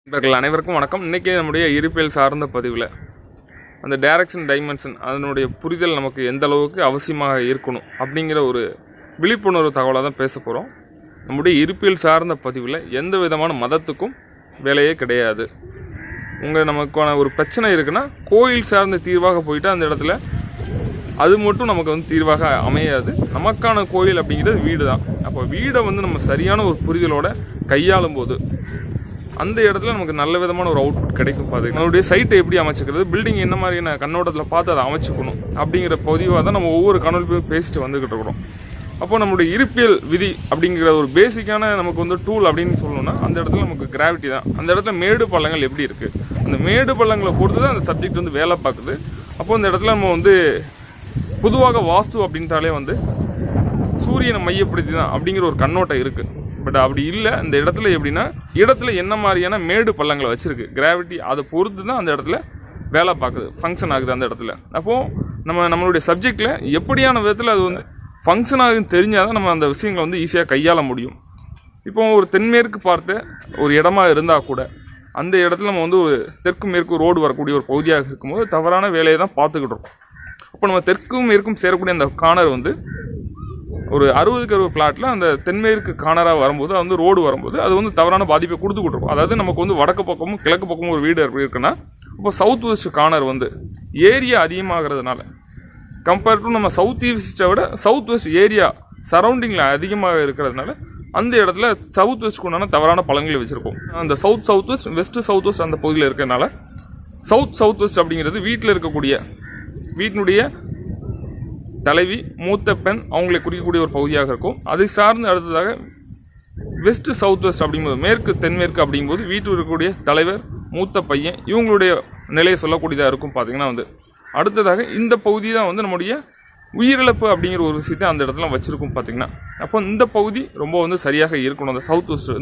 நண்பர்கள் அனைவருக்கும் வணக்கம். இன்றைக்கி நம்முடைய இருப்பியல் சார்ந்த பதிவில் அந்த டைரக்ஷன் டைமென்ஷன் அதனுடைய புரிதல் நமக்கு எந்த அளவுக்கு அவசியமாக இருக்கணும் அப்படிங்கிற ஒரு விழிப்புணர்வு தகவலாக தான் பேச போகிறோம். நம்முடைய இருப்பியல் சார்ந்த பதிவில் எந்த விதமான மதத்துக்கும் வேலையே கிடையாது. நமக்கான ஒரு பிரச்சனை இருக்குன்னா கோயில் சார்ந்த தீர்வாக போயிட்டு அந்த இடத்துல அது மட்டும் நமக்கு தீர்வாக அமையாது. நமக்கான கோயில் அப்படிங்கிறது வீடு தான். அப்போ வீடை நம்ம சரியான ஒரு புரிதலோடு கையாளும் போது அந்த இடத்துல நமக்கு நல்ல விதமான ஒரு அவுட்புட் கிடைக்கும். பார்த்தீங்கன்னா நம்மளுடைய சைட்டை எப்படி அமைச்சிக்கிறது, பில்டிங் என்ன மாதிரியான கண்ணோட்டத்தில் பார்த்து அதை அமைச்சிக்கணும் அப்படிங்கிற பதிவாக தான் நம்ம ஒவ்வொரு கண்ணோட்டத்தையும் பேசிட்டு வந்துக்கிட்டு இருக்கிறோம். அப்போ நம்மளுடைய இருப்பியல் விதி அப்படிங்கிற ஒரு பேசிக்கான நமக்கு டூல் அப்படின்னு சொல்லணும்னா அந்த இடத்துல நமக்கு கிராவிட்டி தான். அந்த இடத்துல மேடு பள்ளங்கள் எப்படி இருக்குது, அந்த மேடு பள்ளங்களை பொறுத்து தான் அந்த சப்ஜெக்ட் வேலை பார்க்குது. அப்போ அந்த இடத்துல நம்ம பொதுவாக வாஸ்து அப்படின்ட்டாலே சூரியனை மையப்படுத்தி தான் அப்படிங்கிற ஒரு கண்ணோட்டம் இருக்குது. பட் அப்படி இல்லை. அந்த இடத்துல எப்படின்னா இடத்துல என்ன மாதிரியான மேடு பள்ளங்களை வச்சுருக்கு, கிராவிட்டி அதை பொறுத்து தான் அந்த இடத்துல வேலை பார்க்குது, ஃபங்க்ஷன் ஆகுது அந்த இடத்துல. அப்போது நம்மளுடைய சப்ஜெக்டில் எப்படியான விதத்தில் அது ஃபங்க்ஷன் ஆகுதுன்னு தெரிஞ்சால் தான் நம்ம அந்த விஷயங்களை ஈஸியாக கையாள முடியும். இப்போ ஒரு தென்மேற்கு பார்த்த ஒரு இடமா இருந்தால் கூட அந்த இடத்துல நம்ம ஒரு தெற்கு மேற்கு ரோடு வரக்கூடிய ஒரு பகுதியாக இருக்கும்போது தவறான வேலையை தான் பார்த்துக்கிட்டு இருக்கோம். அப்போ நம்ம தெற்கும் மேற்கும் சேரக்கூடிய அந்த கார்னர் ஒரு 60 பிளாட்டில் அந்த தென்மேற்கு கார்னராக வரும்போது ரோடு வரும்போது அது தவறான பாதிப்பை கொடுத்துக்கிட்டு இருக்கும். அதாவது நமக்கு வடக்கு பக்கமும் கிழக்கு பக்கமும் ஒரு வீடு இருக்குன்னா இப்போ சவுத் வெஸ்ட் கார்னர் ஏரியா அதிகமாகிறதுனால கம்பேர் டு நம்ம சவுத் ஈஸ்ட்டை விட சவுத் வெஸ்ட் ஏரியா சரௌண்டிங்கில் அதிகமாக இருக்கிறதுனால அந்த இடத்துல சவுத் வெஸ்ட்க்கு உண்டான தவறான பழங்களை வச்சுருக்கோம். அந்த south west west south west அந்த பகுதியில் இருக்கிறதுனால சவுத் வெஸ்ட் அப்படிங்கிறது வீட்டில் இருக்கக்கூடிய வீட்டினுடைய தலைவி மூத்த பெண் அவங்களை குறிக்கக்கூடிய ஒரு பகுதியாக இருக்கும். அதை சார்ந்து அடுத்ததாக வெஸ்ட் சவுத் வெஸ்ட் அப்படிங்கும்போது மேற்கு தென்மேற்கு அப்படிங்கும்போது வீட்டில் இருக்கக்கூடிய தலைவர் மூத்த பையன் இவங்களுடைய நிலையை சொல்லக்கூடியதாக இருக்கும். பார்த்தீங்கன்னா அடுத்ததாக இந்த பகுதி தான் நம்முடைய உயிரிழப்பு அப்படிங்கிற ஒரு விஷயத்தை அந்த இடத்துல வச்சுருக்கும். பார்த்தீங்கன்னா அப்போ இந்த பகுதி ரொம்ப சரியாக இருக்கணும். அந்த சவுத் வெஸ்ட்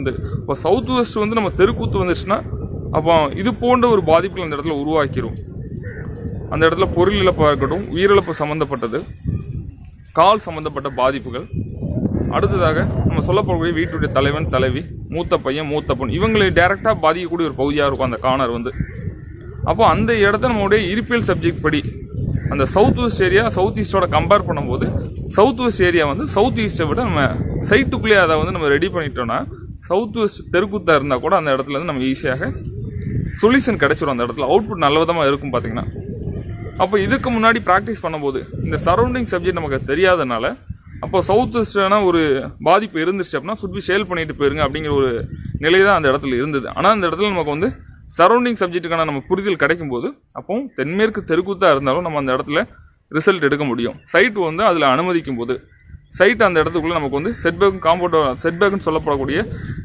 இப்போ சவுத் வெஸ்ட் நம்ம தெருக்கூத்து வந்துச்சுன்னா அப்போ இது போன்ற ஒரு பாதிப்புகள் அந்த இடத்துல உருவாக்கிடும். அந்த இடத்துல பொருள் இழப்பாக இருக்கட்டும், உயிரிழப்பு சம்மந்தப்பட்டது, கால் சம்மந்தப்பட்ட பாதிப்புகள், அடுத்ததாக நம்ம சொல்லப்போகக்கூடிய வீட்டுடைய தலைவன் தலைவி மூத்த பையன் மூத்த பொண்ணு இவங்களை டைரெக்டாக பாதிக்கக்கூடிய ஒரு பகுதியாக இருக்கும் அந்த கார்னர். அப்போ அந்த இடத்த நம்மளுடைய இருப்பியல் சப்ஜெக்ட் படி அந்த சவுத் வெஸ்ட் ஏரியா சவுத் ஈஸ்டோட கம்பேர் பண்ணும்போது சவுத் வெஸ்ட் ஏரியா சவுத் ஈஸ்ட்டை விட நம்ம சைட்டுக்குள்ளேயே அதை நம்ம ரெடி பண்ணிட்டோம்னா சவுத் வெஸ்ட் தெருக்கூத்தாக இருந்தால் கூட அந்த இடத்துல நம்ம ஈஸியாக சொல்யூஷன் கிடைச்சிடும். அந்த இடத்துல அவுட்புட் நல்ல விதமாக இருக்கும். பார்த்தீங்கன்னா அப்போ இதுக்கு முன்னாடி ப்ராக்டிஸ் பண்ணும்போது இந்த சரௌண்டிங் சப்ஜெக்ட் நமக்கு தெரியாதனால அப்போ சவுத் வெஸ்டான ஒரு பாதிப்பு இருந்துச்சு அப்படின்னா சுற்றி சேல் பண்ணிட்டு போயிருங்க அப்படிங்கிற ஒரு நிலை தான் அந்த இடத்துல இருந்தது. ஆனால் அந்த இடத்துல நமக்கு சரௌண்டிங் சப்ஜெக்ட்டுக்கான நம்ம புரிதல் கிடைக்கும் போது அப்போ தென்மேற்கு தெருக்கூத்தாக இருந்தாலும் நம்ம அந்த இடத்துல ரிசல்ட் எடுக்க முடியும். சைட்டு அதில் அனுமதிக்கும் போது சைட் அந்த இடத்துக்குள்ளே நமக்கு செட்பேக் காம்பவுண்ட் செட்பேக்குன்னு சொல்லப்படக்கூடிய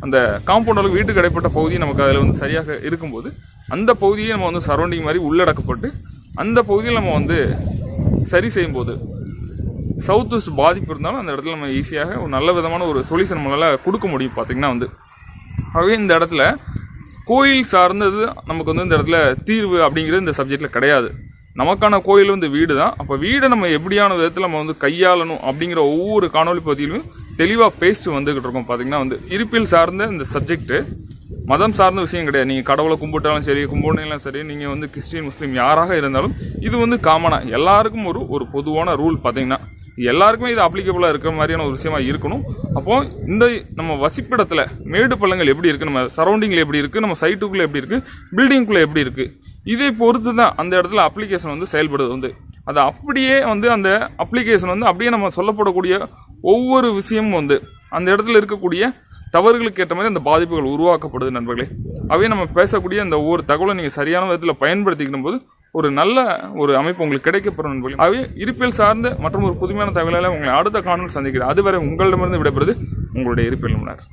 அந்த காம்பவுண்ட் வீட்டுக்கு இடைப்பட்ட பகுதி நமக்கு அதில் சரியாக இருக்கும்போது அந்த பகுதியை நம்ம சரௌண்டிங் மாதிரி உள்ளடக்கப்பட்டு அந்த பகுதியில் நம்ம சரி செய்யும்போது சவுத் வெஸ்ட் பாதிப்பு இருந்தாலும் அந்த இடத்துல நம்ம ஈஸியாக ஒரு நல்ல விதமான ஒரு சொல்யூஷன் நம்மளால் கொடுக்க முடியும். பார்த்திங்கன்னா ஆகவே இந்த இடத்துல கோயில் சார்ந்தது நமக்கு இந்த இடத்துல தீர்வு அப்படிங்கிறது இந்த சப்ஜெக்டில் கிடையாது. நமக்கான கோயில் வீடு தான். அப்போ வீடை நம்ம எப்படியான விதத்தில் நம்ம கையாளணும் அப்படிங்கிற ஒவ்வொரு காணொலி பகுதியிலும் தெளிவாக பேசிட்டு வந்துக்கிட்டு இருக்கோம். பார்த்திங்கன்னா இருப்பியல் சார்ந்த இந்த சப்ஜெக்ட்டு மதம் சார்ந்த விஷயம் கிடையாது. நீங்கள் கடவுளை கும்பிட்டாலும் சரி கும்பிடலாம் சரி, நீங்கள் கிறிஸ்டின் முஸ்லீம் யாராக இருந்தாலும் இது காமனாக எல்லாருக்கும் ஒரு பொதுவான ரூல். பார்த்தீங்கன்னா எல்லாருக்குமே இது அப்ளிகபிளாக இருக்கிற மாதிரியான ஒரு விஷயமா இருக்கணும். அப்போது இந்த நம்ம வசிப்பிடத்தில் மேடு பள்ளங்கள் எப்படி இருக்குது, நம்ம சரௌண்டிங்கில் எப்படி இருக்குது, நம்ம சைட்டுக்குள்ளே எப்படி இருக்குது, பில்டிங்குள்ளே எப்படி இருக்குது, இதை பொறுத்து தான் அந்த இடத்துல அப்ளிகேஷன் செயல்படுது. அது அப்படியே அந்த அப்ளிகேஷன் அப்படியே நம்ம சொல்லப்படக்கூடிய ஒவ்வொரு விஷயமும் அந்த இடத்துல இருக்கக்கூடிய தவறுகளுக்கு ஏற்ற மாதிரி அந்த பாதிப்புகள் உருவாக்கப்படுது. நண்பர்களே, அவையே நம்ம பேசக்கூடிய அந்த ஒவ்வொரு தகவலை நீங்கள் சரியான விதத்தில் பயன்படுத்திக்கும் போது ஒரு நல்ல ஒரு அமைப்பு உங்களுக்கு கிடைக்கப்படும். நண்பர்களே, அவையே இருப்பியல் சார்ந்த மற்றும் ஒரு புதுமையான தகவலால் உங்களை அடுத்த காணொலியில் சந்திக்கிறேன். அதுவரை உங்களிடமிருந்து விடைபெறுது உங்களுடைய இருப்பியல் நிபுணர்.